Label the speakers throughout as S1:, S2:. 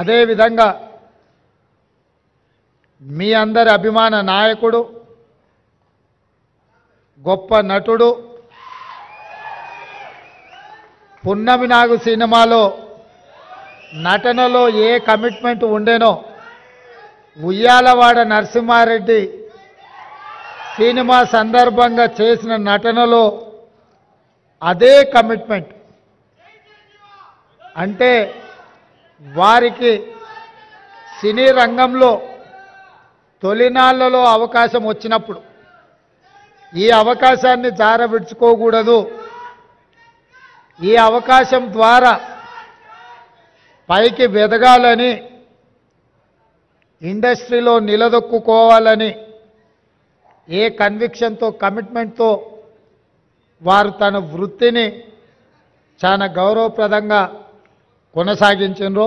S1: అదేవిధంగా మీ అందరి అభిమాన నాయకుడు, గొప్ప నటుడు, పున్నమి నాగు సినిమాలో నటనలో a commitment ఉండేనో Uyyalawada Narasimha Reddy cinema సందర్భంగా చేసిన నటనలో అదే కమిట్మెంట్. అంటే వారికి సినీ రంగంలో తొలినాళ్లలో అవకాశం వచ్చినప్పుడు ఈ అవకాశాన్ని జారవిడ్చుకోకూడదు, ఈ అవకాశం ద్వారా పైకి వెదగాలని, ఇండస్ట్రీలో నిలదొక్కుకోవాలని ఏ కన్విక్షన్తో కమిట్మెంట్తో వారు తన వృత్తిని చాలా గౌరవప్రదంగా కొనసాగించారో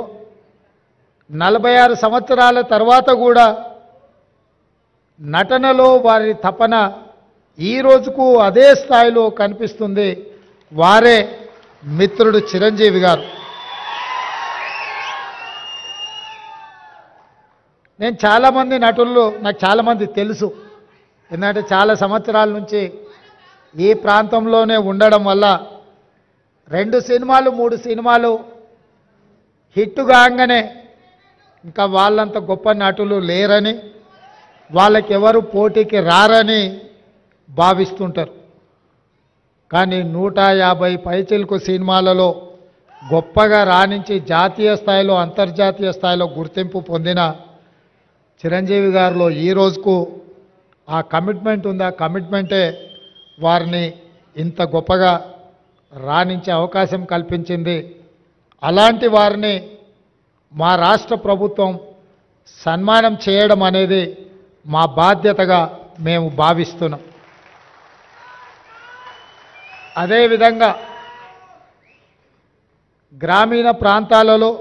S1: 46 సంవత్సరాల తర్వాత కూడా నటనలో వారి తపన ఈ రోజుకు అదే స్థాయిలో కనిపిస్తుంది. వారే మిత్రుడు చిరంజీవి గారు. నేను చాలామంది నటులు నాకు చాలామంది తెలుసు, ఎందుకంటే చాలా సంవత్సరాల నుంచి ఈ ప్రాంతంలోనే ఉండడం వల్ల 2 సినిమాలు 3 సినిమాలు హిట్ కాగానే ఇంకా వాళ్ళంత గొప్ప నటులు లేరని, వాళ్ళకి ఎవరు పోటీకి రారని భావిస్తుంటారు. కానీ 150 పైచిలకు సినిమాలలో గొప్పగా రాణించి జాతీయ స్థాయిలో అంతర్జాతీయ స్థాయిలో గుర్తింపు పొందిన చిరంజీవి గారిలో ఈ రోజుకు ఆ కమిట్మెంట్ ఉంది. ఆ కమిట్మెంటే వారిని ఇంత గొప్పగా రాణించే అవకాశం కల్పించింది. అలాంటి వారిని మా రాష్ట్ర ప్రభుత్వం సన్మానం చేయడం అనేది మా బాధ్యతగా మేము భావిస్తున్నాం. అదేవిధంగా గ్రామీణ ప్రాంతాలలో